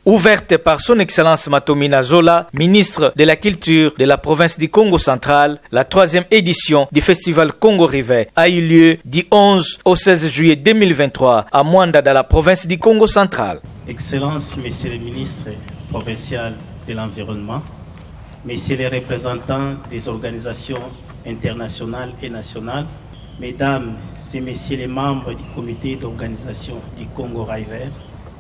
Ouverte par son Excellence Matomina Zola, ministre de la Culture de la province du Congo central, la 3e édition du Festival Congo River a eu lieu du 11 au 16 juillet 2023 à Mwanda dans la province du Congo central. Excellences, Messieurs les ministres provinciaux de l'Environnement, Messieurs les représentants des organisations internationales et nationales, Mesdames et Messieurs les membres du comité d'organisation du Congo River,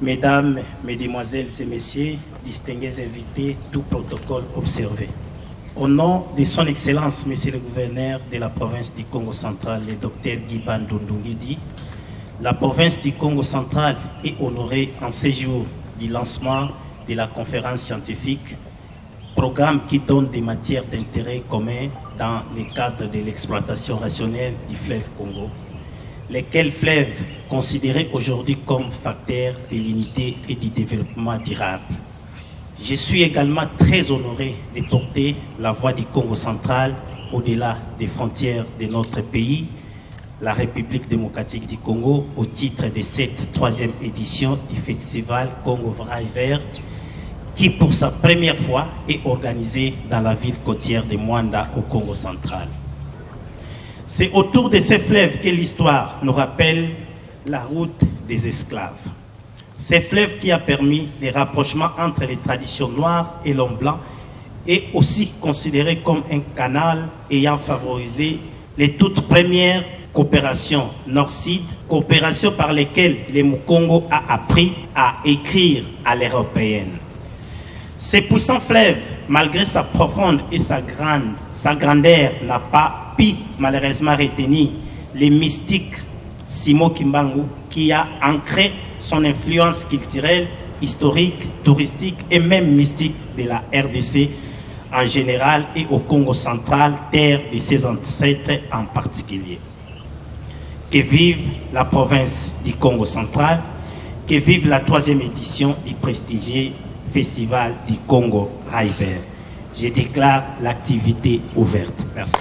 Mesdames, Mesdemoiselles et Messieurs, distingués invités, tout protocole observé. Au nom de Son Excellence, Monsieur le Gouverneur de la province du Congo central, le Dr Guiban Dondongedi, la province du Congo central est honorée en ce jour du lancement de la conférence scientifique, programme qui donne des matières d'intérêt commun dans le cadre de l'exploitation rationnelle du fleuve Congo, lesquels fleuves considérés aujourd'hui comme facteurs de l'unité et du développement durable. Je suis également très honoré de porter la voix du Congo central au-delà des frontières de notre pays, la République démocratique du Congo, au titre de cette 3e édition du Festival Congo River, qui pour sa première fois est organisé dans la ville côtière de Mwanda au Congo central. C'est autour de ces fleuves que l'histoire nous rappelle la route des esclaves. Ces fleuves qui a permis des rapprochements entre les traditions noires et l'homme blanc est aussi considéré comme un canal ayant favorisé les toutes premières coopérations nord-sud, coopération par lesquelles le Mukongo a appris à écrire à l'européenne. Ces puissants fleuves, malgré sa profonde et sa grandeur, n'a pas pu malheureusement retenir les mystiques Simo Kimbangu qui a ancré son influence culturelle, historique, touristique et même mystique de la RDC en général et au Congo central, terre de ses ancêtres en particulier. Que vive la province du Congo central, que vive la 3e édition du prestigieux Festival du Congo River. Je déclare l'activité ouverte. Merci.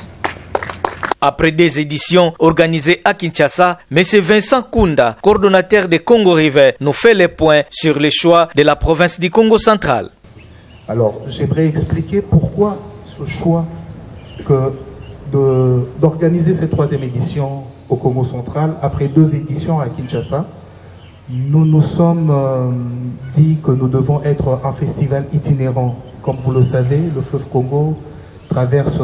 Après des éditions organisées à Kinshasa, M. Vincent Kunda, coordonnateur de Congo River, nous fait les points sur les choix de la province du Congo central. Alors, j'aimerais expliquer pourquoi ce choix d'organiser cette 3e édition au Congo central après 2 éditions à Kinshasa. Nous nous sommes dit que nous devons être un festival itinérant. Comme vous le savez, le fleuve Congo traverse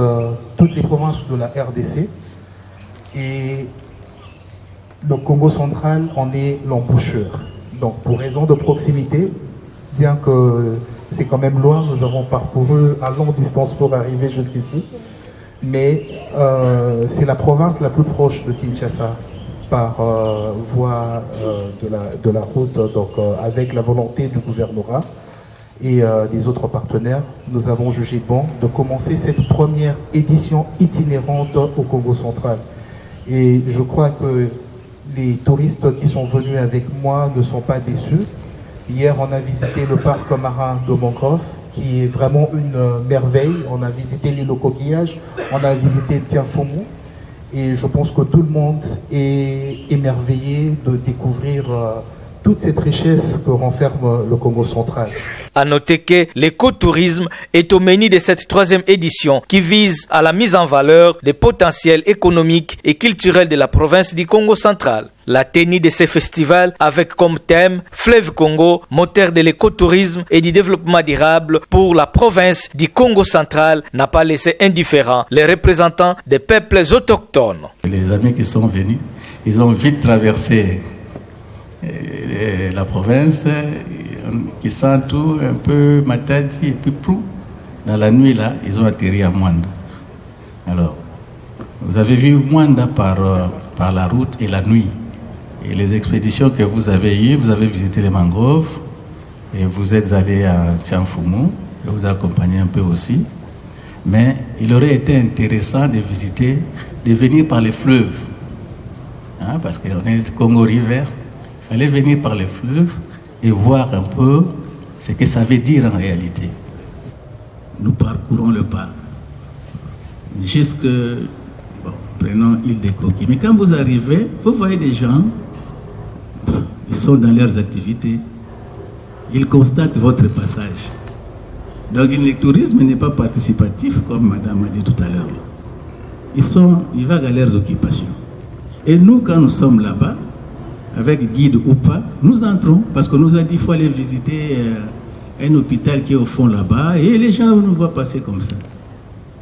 toutes les provinces de la RDC et le Congo central en est l'embouchure. Donc pour raison de proximité, bien que c'est quand même loin, nous avons parcouru à longue distance pour arriver jusqu'ici, mais c'est la province la plus proche de Kinshasa par voie de la route, donc avec la volonté du gouvernorat et des autres partenaires, nous avons jugé bon de commencer cette première édition itinérante au Congo central. Et je crois que les touristes qui sont venus avec moi ne sont pas déçus. Hier, on a visité le parc marin de Mangrove, qui est vraiment une merveille. On a visité l'île au coquillage, on a visité Tianfoumou. Et je pense que tout le monde est émerveillé de découvrir toute cette richesse que renferme le Congo central. À noter que l'écotourisme est au menu de cette 3e édition qui vise à la mise en valeur des potentiels économiques et culturels de la province du Congo central. La tenue de ce festival avec comme thème Fleuve Congo, moteur de l'écotourisme et du développement durable pour la province du Congo central n'a pas laissé indifférents les représentants des peuples autochtones. Les amis qui sont venus, ils ont vite traversé la province, qui sent tout un peu Matadi et puis Prou. Dans la nuit là, ils ont atterri à Mwanda. Alors, vous avez vu Mwanda par la route et la nuit. Et les expéditions que vous avez eues, vous avez visité les mangroves et vous êtes allé à Tianfoumou, je vous ai accompagné un peu aussi. Mais il aurait été intéressant de visiter, de venir par les fleuves. Hein, parce qu'on est Congo River. Il fallait venir par les fleuves et voir un peu ce que ça veut dire en réalité. Nous parcourons le parc jusque, prenons l'île des Coquilles. Mais quand vous arrivez, vous voyez des gens, ils sont dans leurs activités. Ils constatent votre passage. Donc le tourisme n'est pas participatif, comme madame a dit tout à l'heure. Ils vaguent à leurs occupations. Et nous, quand nous sommes là-bas, avec guide ou pas, nous entrons, parce qu'on nous a dit qu'il faut aller visiter un hôpital qui est au fond là-bas, et les gens nous voient passer comme ça.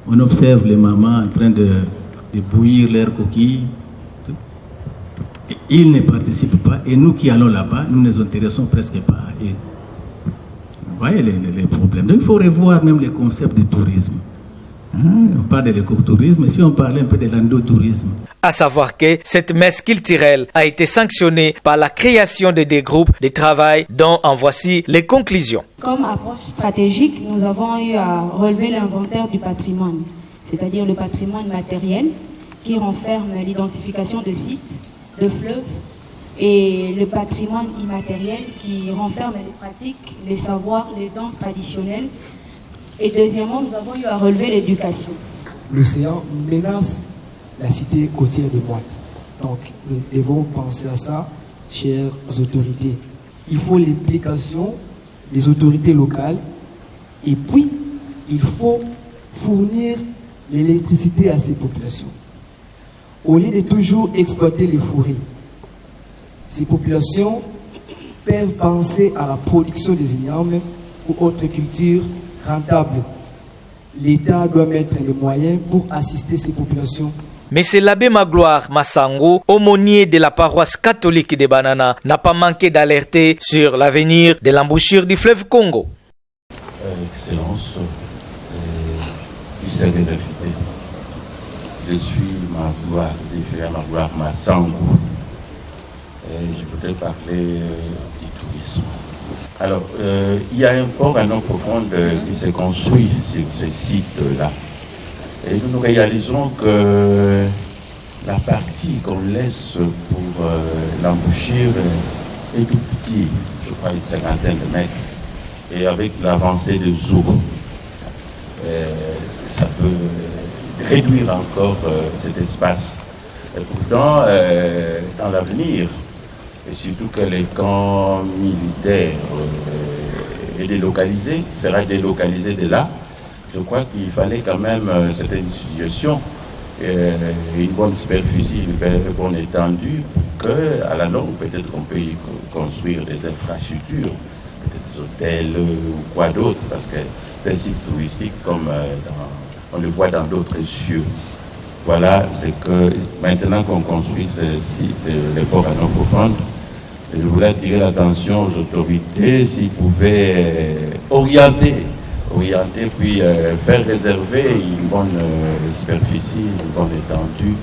On observe les mamans en train de bouillir leurs coquilles. Ils ne participent pas, et nous qui allons là-bas, nous ne nous intéressons presque pas à eux. Vous voyez les problèmes. Donc il faut revoir même les concepts de tourisme. On parle de l'écotourisme, et si on parlait un peu de l'endotourisme. À savoir que cette messe culturelle a été sanctionnée par la création de des groupes de travail dont en voici les conclusions. Comme approche stratégique, nous avons eu à relever l'inventaire du patrimoine, c'est-à-dire le patrimoine matériel qui renferme l'identification de sites, de fleuves, et le patrimoine immatériel qui renferme les pratiques, les savoirs, les danses traditionnelles. Et deuxièmement, nous avons eu à relever l'éducation. L'océan menace la cité côtière de Moine. Donc, nous devons penser à ça, chères autorités. Il faut l'implication des autorités locales et puis, il faut fournir l'électricité à ces populations. Au lieu de toujours exploiter les forêts, ces populations peuvent penser à la production des ignames ou autres cultures rentables. L'État doit mettre les moyens pour assister ces populations. Mais c'est l'abbé Magloire Massango, aumônier de la paroisse catholique de Banana, n'a pas manqué d'alerter sur l'avenir de l'embouchure du fleuve Congo. Excellence, discerner je suis Magloire Zéphir Magloire Massango. Je voudrais parler du tourisme. Alors, il y a un port à eau profonde qui s'est construit sur ce site-là. Et nous réalisons que la partie qu'on laisse pour l'embouchure est tout petit, je crois une cinquantaine de mètres. Et avec l'avancée des eaux, ça peut réduire encore cet espace. Et pourtant, dans l'avenir, et surtout que les camps militaires sera délocalisé de là, je crois qu'il fallait quand même certaines situations, une bonne superficie, une bonne étendue, pour qu'à la longue, peut-être qu'on peut y construire des infrastructures, peut-être des hôtels ou quoi d'autre, parce que c'est un site touristique comme on le voit dans d'autres cieux. Voilà, c'est que maintenant qu'on construit les ports à eau profonde, je voulais attirer l'attention aux autorités s'ils pouvaient orienter puis faire réserver une bonne superficie, une bonne étendue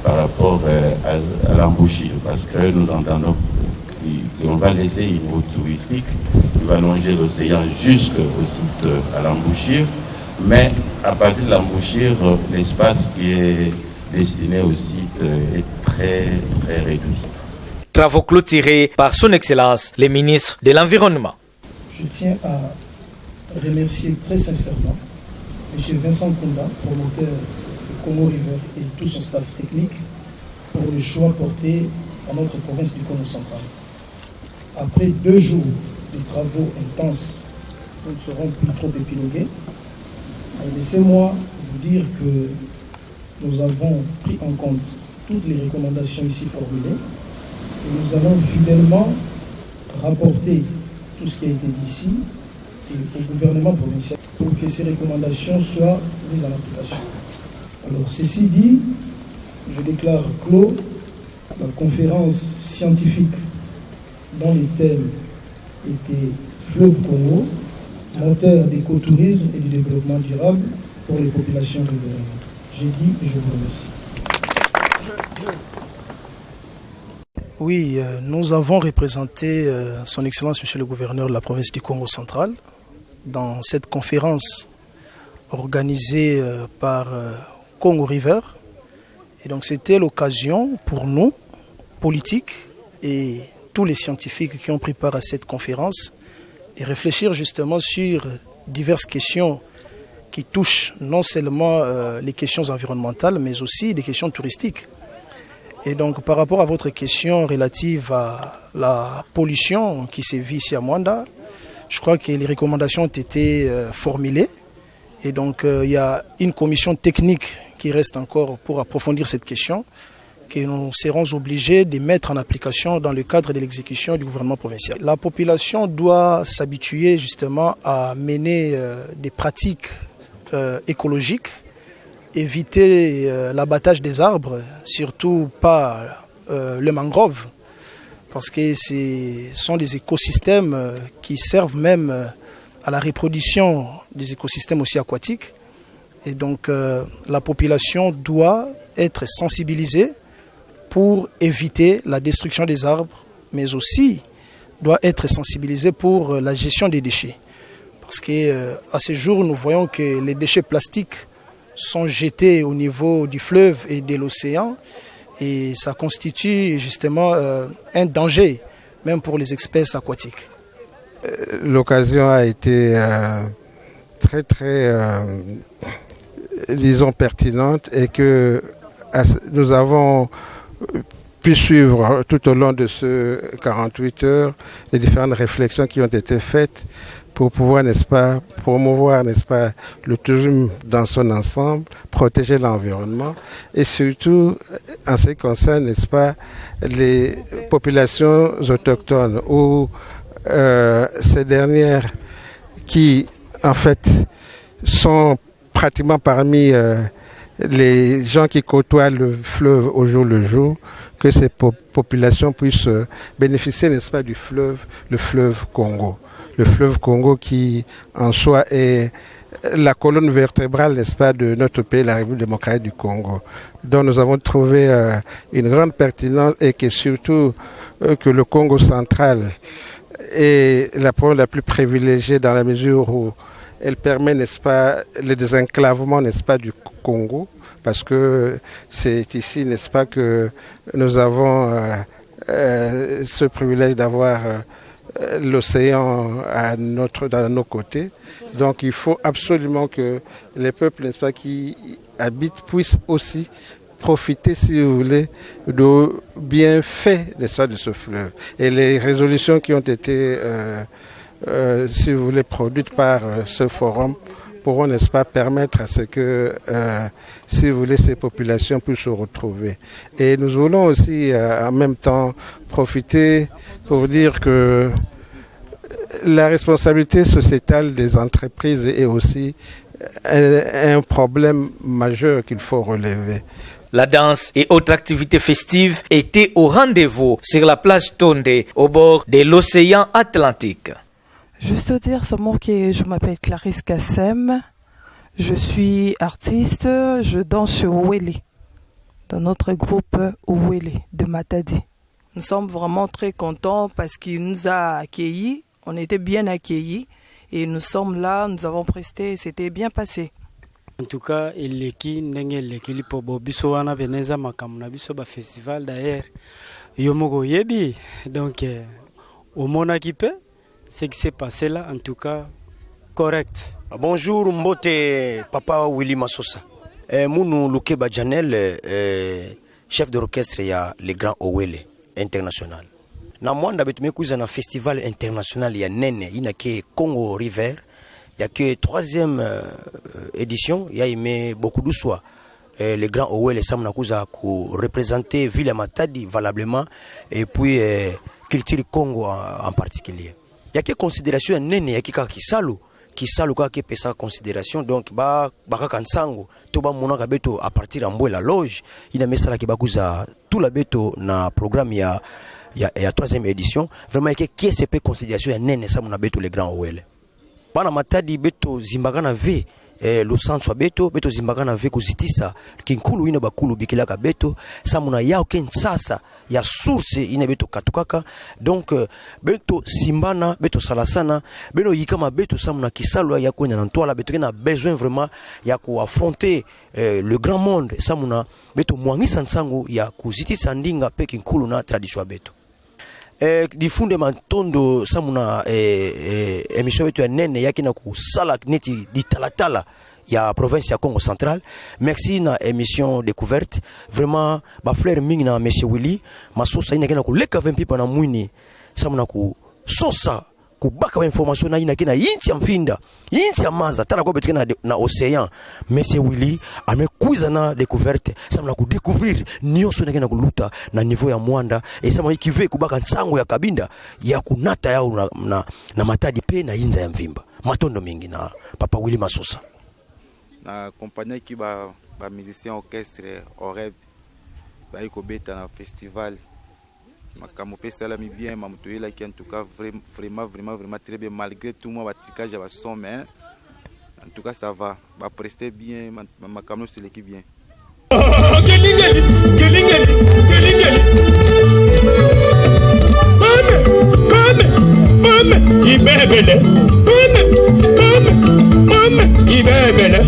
par rapport à l'embouchure, parce que nous entendons qu'on va laisser une route touristique qui va longer l'océan jusqu'au site à l'embouchure, mais à partir de l'embouchure, l'espace qui est destiné au site est très, très réduit. Travaux clôturés par son Excellence, le ministre de l'Environnement. Je tiens à remercier très sincèrement M. Vincent Kounda, promoteur de Congo River et tout son staff technique pour le choix porté à notre province du Congo central. Après 2 jours de travaux intenses, nous ne serons plus trop épilogués. Laissez-moi vous dire que nous avons pris en compte toutes les recommandations ici formulées et nous allons fidèlement rapporter tout ce qui a été dit ici et au gouvernement provincial pour que ces recommandations soient mises en application. Alors, ceci dit, je déclare clos la conférence scientifique dont les thèmes étaient Fleuve Congo, moteur d'écotourisme et du développement durable pour les populations riveraines. J'ai dit et je vous remercie. Oui, nous avons représenté son Excellence Monsieur le Gouverneur de la province du Congo central dans cette conférence organisée par Congo River. Et donc c'était l'occasion pour nous, politiques et tous les scientifiques qui ont pris part à cette conférence, de réfléchir justement sur diverses questions qui touchent non seulement les questions environnementales, mais aussi des questions touristiques. Et donc par rapport à votre question relative à la pollution qui sévit ici à Mwanda, Je crois que les recommandations ont été formulées. Et donc, il y a une commission technique qui reste encore pour approfondir cette question, que nous serons obligés de mettre en application dans le cadre de l'exécution du gouvernement provincial. La population doit s'habituer justement à mener des pratiques écologiques, éviter l'abattage des arbres, surtout pas le mangrove, parce que ce sont des écosystèmes qui servent même à la reproduction des écosystèmes aussi aquatiques. Et donc la population doit être sensibilisée pour éviter la destruction des arbres, mais aussi doit être sensibilisée pour la gestion des déchets. Parce qu'à ce jour, nous voyons que les déchets plastiques sont jetés au niveau du fleuve et de l'océan, et ça constitue justement un danger, même pour les espèces aquatiques. L'occasion a été très, disons, pertinente, et que nous avons pu suivre tout au long de ce 48 heures les différentes réflexions qui ont été faites pour pouvoir, n'est-ce pas, promouvoir, n'est-ce pas, le tourisme dans son ensemble, protéger l'environnement, et surtout en ce qui concerne, n'est-ce pas, les populations autochtones ou ces dernières qui en fait sont pratiquement parmi les gens qui côtoient le fleuve au jour le jour, que ces populations puissent bénéficier, n'est-ce pas, du fleuve, le fleuve Congo. Le fleuve Congo qui en soi est la colonne vertébrale, n'est-ce pas, de notre pays, la République démocratique du Congo, dont nous avons trouvé une grande pertinence, et que surtout que le Congo central est la province la plus privilégiée dans la mesure où elle permet, n'est-ce pas, le désenclavement, n'est-ce pas, du Congo, parce que c'est ici, n'est-ce pas, que nous avons ce privilège d'avoir l'océan dans nos côtés. Donc il faut absolument que les peuples, n'est-ce pas, qui habitent puissent aussi profiter, si vous voulez, de bienfaits, n'est-ce pas, de ce fleuve. Et les résolutions qui ont été si vous voulez, produites par ce forum pourront, n'est-ce pas, permettre à ce que, si vous voulez, ces populations puissent se retrouver. Et nous voulons aussi, en même temps, profiter pour dire que la responsabilité sociétale des entreprises est aussi un problème majeur qu'il faut relever. La danse et autres activités festives étaient au rendez-vous sur la plage Tonde, au bord de l'océan Atlantique. Juste dire seulement que je m'appelle Clarisse Kassem, je suis artiste, je danse chez Ouele, dans notre groupe Ouele de Matadi. Nous sommes vraiment très contents parce qu'il nous a accueillis, on était bien accueillis et nous sommes là, nous avons presté, c'était bien passé. En tout cas, eleki ndenge eleki po biso wana beneza makamuna biso ba festival d'ailleurs yomoko yebi donc au mona qui peut ce qui s'est passé là, en tout cas, correct. Bonjour Mbote Papa Willy Massosa. Mounou Lukeba Janel, chef d'orchestre, il y a le grand Owele international. Na mwanda betume kuza na festival international ya nene, il y a que Congo River, il y a que 3e édition, il y a aimé beaucoup de soins. Le grand Owele Samna kuza ku représenter Ville Matadi valablement, et puis culture Congo en particulier. Il y a que considération nene ya kika kisalu ka ke pesa considération, donc ba kansango to ba monaka beto à partir en la loge ina mesala ki bakuza tout la beto na programme ya 3e édition vraiment que qui est considération ya nene sa mona beto le grand Owele bana Matadi beto zimbagana ve le centre beto zimbagana ve kuzitisa kinkulu ina bakulu bikilaka beto samuna yao ken sasa ya source ina beto katukaka, donc beto simbana beto salasana beno yikama beto samuna kisalo ya kwenda na toile beto na besoin vraiment ya ku affronter le grand monde samuna beto mwangisa nsango ya kuzitisa ndinga pe kinkulu na tradition beto. Difunde mantondo samuna emission betu ya nene yakina ku sala neti di talatala ya province ya Congo central. Merci na émission découverte vraiment ba fleur mingi na monsieur Willy Massosa ina kena ku leka 20 pipa na mwini samuna ku sosa kubaka information na inakina inchi ya mfinda inchi ya maza tala kwa betukena na océan. Monsieur Willy amekuiza na découverte samla ku découvrir nyoso nakena kuluta na niveau ya Mwanda sama ikive kubaka nsango ya kabinda ya kunata yao na Matadi pe na inza ya mvimba matondo mingi na Papa Willy Masosa na compagnie qui ba musicien orchestre Oreb ba iko beta na festival makamu pesa la mi bien mamutoyela qui en tout cas vraiment très bien malgré tout moi batricage ya ba son mais en tout cas ça va ba prester bien makamu c'est l'équipe bien gelingeli mame ibebele mame ibebele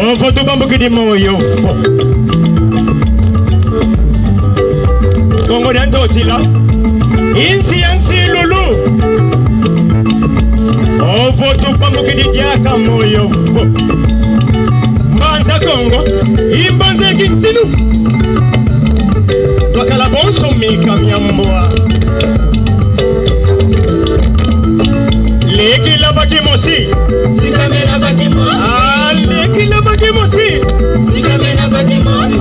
on photo bambuki di moyo Congo d'Antotila insi yansi lulu on photo bambuki di diaka moyo Mbanza Congo imbanze kintinu twakala bonso mika myambwa Leki la bakimosi Sikamena bakimosi Leki la bakimosi Sikamena bakimosi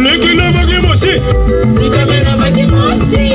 Leki la bakimosi Sikamena bakimosi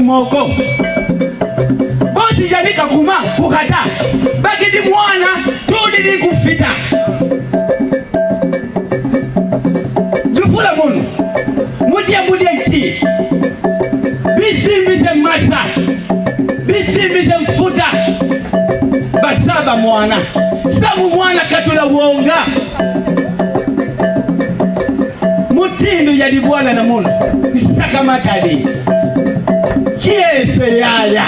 Moko Boti janika kuma kukata Baki di mwana Tudi di kufita Jufula munu Mudia nki Bisi mbize masa Bisi mbize mfuta Basaba mwana Sabu mwana katula uonga Mutindu yadibwana na munu Isaka Matadi Kiese yaya